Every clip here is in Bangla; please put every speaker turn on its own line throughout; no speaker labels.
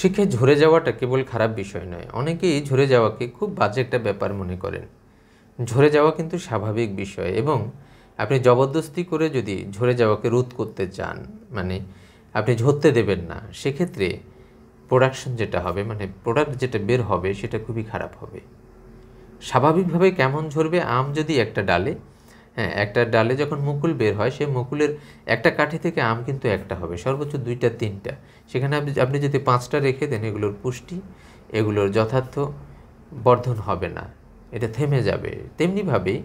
শিক্ষায় ঝরে যাওয়াটা কেবল খারাপ বিষয় নয়, অনেকেই ঝরে যাওয়াকে খুব বাজে একটা ব্যাপার মনে করেন। ঝরে যাওয়া কিন্তু স্বাভাবিক বিষয়, এবং আপনি জবরদস্তি করে যদি ঝরে যাওয়াকে রোধ করতে চান, মানে আপনি ঝরতে দেবেন না, সেক্ষেত্রে প্রোডাকশন যেটা হবে, মানে প্রোডাক্ট যেটা বের হবে সেটা খুবই খারাপ হবে। স্বাভাবিকভাবে কেমন ঝরবে? আম যদি একটা ডালে, হ্যাঁ, একটা ডালে যখন মুকুল বের হয়, সেই মুকুলের একটা কাঠি থেকে আম কিন্তু একটা হবে, সর্বোচ্চ 2টা 3টা। সেখানে আপনি যদি 5টা রেখে দেন, এগুলোর পুষ্টি, এগুলোর যথার্থ বর্ধন হবে না, এটা থেমে যাবে। তেমনিভাবেই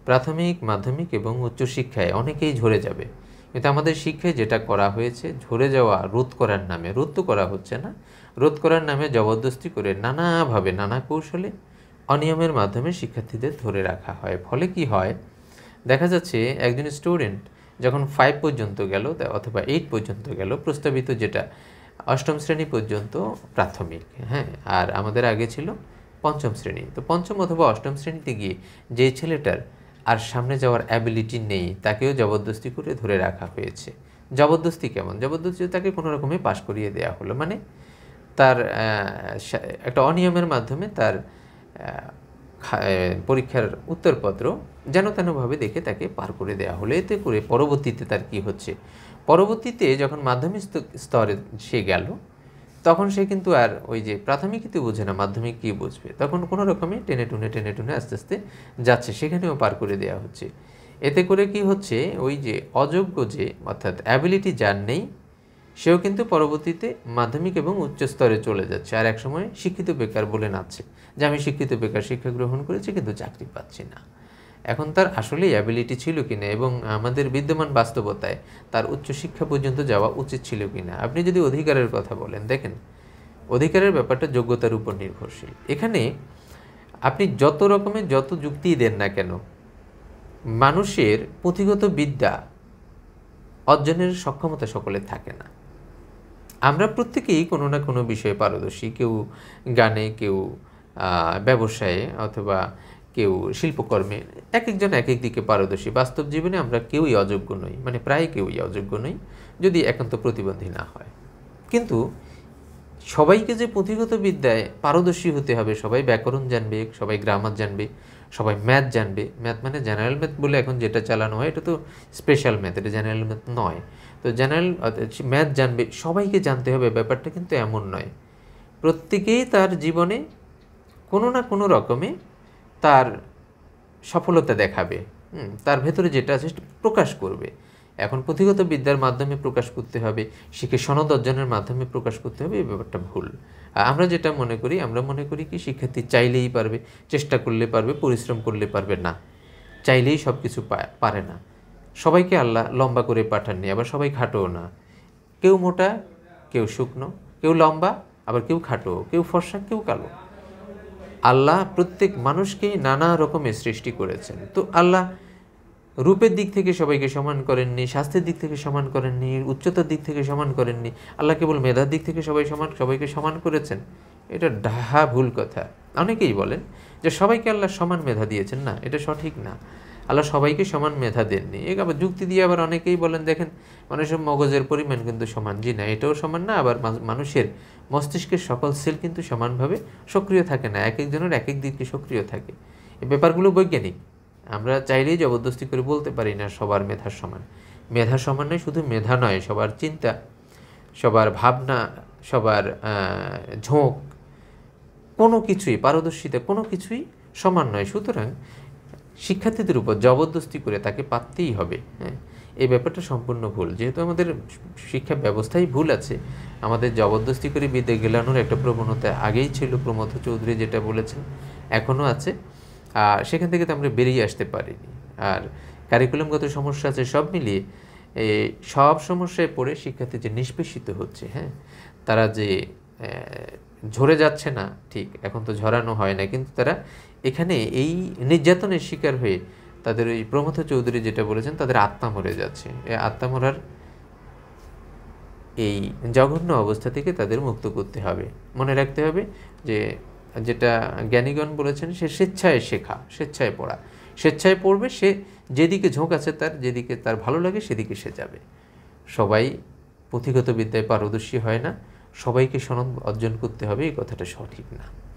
প্রাথমিক, মাধ্যমিক এবং উচ্চশিক্ষায় অনেকেই ঝরে যাবে। কিন্তু আমাদের শিক্ষায় যেটা করা হয়েছে, ঝরে যাওয়া রোধ করার নামে, রোধ তো করা হচ্ছে না, রোধ করার নামে জবরদস্তি করে নানাভাবে, নানা কৌশলে, অনিয়মের মাধ্যমে শিক্ষার্থীদের ধরে রাখা হয়। ফলে কি হয়? দেখা যাচ্ছে একজন স্টুডেন্ট যখন 5 পর্যন্ত গেল অথবা 8 পর্যন্ত গেল, প্রস্তাবিত যেটা 8ম শ্রেণী পর্যন্ত প্রাথমিক, হ্যাঁ, আর আমাদের আগে ছিল 5ম শ্রেণী। তো 5ম অথবা 8ম শ্রেণীতে গিয়ে যেই ছেলেটার আর সামনে যাওয়ার অ্যাবিলিটি নেই, তাকেও জবরদস্তি করে ধরে রাখা হয়েছে। জবরদস্তি কেমন? জবরদস্তি তাকে কোনো রকমে পাশ করিয়ে দেওয়া হলো, মানে তার একটা অনিয়মের মাধ্যমে তার পরীক্ষার উত্তরপত্র যেন তেনভাবে দেখে তাকে পার করে দেওয়া হলো। এতে করে পরবর্তীতে তার কি হচ্ছে, পরবর্তীতে যখন মাধ্যমিক স্তরে সে গেল, তখন সে কিন্তু আর ওই যে প্রাথমিকই বোঝে না, মাধ্যমিক কী বুঝবে, তখন কোনো রকমে টেনে টুনে আস্তে আস্তে যাচ্ছে, সেখানেও পার করে দেওয়া হচ্ছে। এতে করে কি হচ্ছে, ওই যে অযোগ্য, যে অর্থাৎ অ্যাবিলিটি যার নেই, সেও কিন্তু পরবর্তীতে মাধ্যমিক এবং উচ্চ স্তরে চলে যাচ্ছে, আর একসময় শিক্ষিত বেকার বলে নাচছে যে আমি শিক্ষিত বেকার, শিক্ষা গ্রহণ করেছি কিন্তু চাকরি পাচ্ছি না। এখন তার আসলেই অ্যাবিলিটি ছিল কিনা, এবং আমাদের বিদ্যমান বাস্তবতায় তার উচ্চশিক্ষা পর্যন্ত যাওয়া উচিত ছিল কিনা। আপনি যদি অধিকারের কথা বলেন, দেখেন অধিকারের ব্যাপারটা যোগ্যতার উপর নির্ভরশীল। এখানে আপনি যত রকমের যত যুক্তিই দেন না কেন, মানুষের পুঁথিগত বিদ্যা অর্জনের সক্ষমতা সকলের থাকে না। আমরা প্রত্যেকেই কোনো না কোনো বিষয়ে পারদর্শী, কেউ গানে, কেউ ব্যবসায়ে, অথবা কেউ শিল্পকর্মে, এক একজন এক এক দিকে পারদর্শী। বাস্তব জীবনে আমরা কেউই অযোগ্য নই, মানে প্রায় কেউই অযোগ্য নই, যদি একান্ত প্রতিবন্ধী না হয়। কিন্তু সবাইকে যে পুঁথিগত বিদ্যায় পারদর্শী হতে হবে, সবাই ব্যাকরণ জানবে, সবাই গ্রামার জানবে, সবাই ম্যাথ জানবে, ম্যাথ মানে জেনারেল ম্যাথ বলে এখন যেটা চালানো হয়, এটা তো স্পেশাল ম্যাথ, এটা জেনারেল ম্যাথ নয়। তো জেনারেল ম্যাথ জানবে, সবাইকে জানতে হবে, ব্যাপারটা কিন্তু এমন নয়। প্রত্যেকেই তার জীবনে কোনো না কোনো রকমে তার সফলতা দেখাবে, তার ভেতরে যেটা আছে সেটা প্রকাশ করবে। এখন পুঁথিগত বিদ্যার মাধ্যমে প্রকাশ করতে হবে, শিক্ষা সনদ অর্জনের মাধ্যমে প্রকাশ করতে হবে, এই ব্যাপারটা ভুল। আমরা যেটা মনে করি, আমরা মনে করি কি শিক্ষার্থী চাইলেই পারবে, চেষ্টা করলে পারবে, পরিশ্রম করলে পারবে। না, চাইলেই সব কিছু পারে না। সবাইকে আল্লাহ লম্বা করে পাঠাননি, আবার সবাই খাটোও না। কেউ মোটা, কেউ শুকনো, কেউ লম্বা, আবার কেউ খাটো, কেউ ফর্সা, কেউ কালো। আল্লাহ প্রত্যেক মানুষকেই নানা রকমের সৃষ্টি করেছেন। তো আল্লাহ রূপের দিক থেকে সবাইকে সমান করেননি, স্বাস্থ্যের দিক থেকে সমান করেননি, উচ্চতার দিক থেকে সমান করেননি। আল্লাহ কেবল মেধার দিক থেকে সবাইকে সমান করেছেন। এটা ডাহা ভুল কথা। অনেকেই বলেন যে সবাইকে আল্লাহ সমান মেধা দিয়েছেন, না, এটা সঠিক না। আল্লাহ সবাইকে সমান মেধা দেননি। এ আবার যুক্তি দিয়ে আবার অনেকেই বলেন, দেখেন মানুষের মগজের পরিমাণ কিন্তু সমান। জি না, এটাও সমান না। আবার মানুষের মস্তিষ্কের সকল সেল কিন্তু সমানভাবে সক্রিয় থাকে না, এক একজনের এক এক দিকে সক্রিয় থাকে। এই ব্যাপারগুলো বৈজ্ঞানিক। আমরা চাইলেই জবরদস্তি করে বলতে পারি না সবার মেধার সমান। মেধা সমান নয়, শুধু মেধা নয়, সবার চিন্তা, সবার ভাবনা, সবার ঝোঁক, কোনো কিছুই, পারদর্শিতা, কোনো কিছুই সমান নয়। সুতরাং শিক্ষার্থীদের উপর জবরদস্তি করে তাকে পারতেই হবে, হ্যাঁ, এই ব্যাপারটা সম্পূর্ণ ভুল। যেহেতু আমাদের শিক্ষা ব্যবস্থাই ভুল আছে, আমাদের জবরদস্তি করে বিদ্যা গেলানোর একটা প্রবণতা আগেই ছিল, প্রমথ চৌধুরী যেটা বলেছেন, এখনও আছে। সেখান থেকে তো আমরা বেরিয়ে আসতে পারিনি। আর কারিকুলামগত সমস্যা আছে, সব মিলিয়ে সব সমস্যায় পড়ে শিক্ষার্থী যে নিষ্পেষিত হচ্ছে, হ্যাঁ, তারা যে ঝরে যাচ্ছে না, ঠিক, এখন তো ঝরানো হয় না, কিন্তু তারা এখানে এই নির্যাতনের শিকার হয়ে তাদের ওই প্রমথ চৌধুরী যেটা বলেছেন, তাদের আত্মা মরে যাচ্ছে। এই আত্মা মরার এই জঘন্য অবস্থা থেকে তাদের মুক্ত করতে হবে। মনে রাখতে হবে যে যেটা জ্ঞানীগণ বলেছেন, সে স্বেচ্ছায় শেখা, স্বেচ্ছায় পড়া, স্বেচ্ছায় পড়বে। সে যেদিকে ঝোঁক আছে, তার যেদিকে তার ভালো লাগে সেদিকে সে যাবে। সবাই পুঁথিগত বিদ্যায় পারদর্শী হয় না, সবাইকে সনদ অর্জন করতে হবে, এই কথাটা সঠিক না।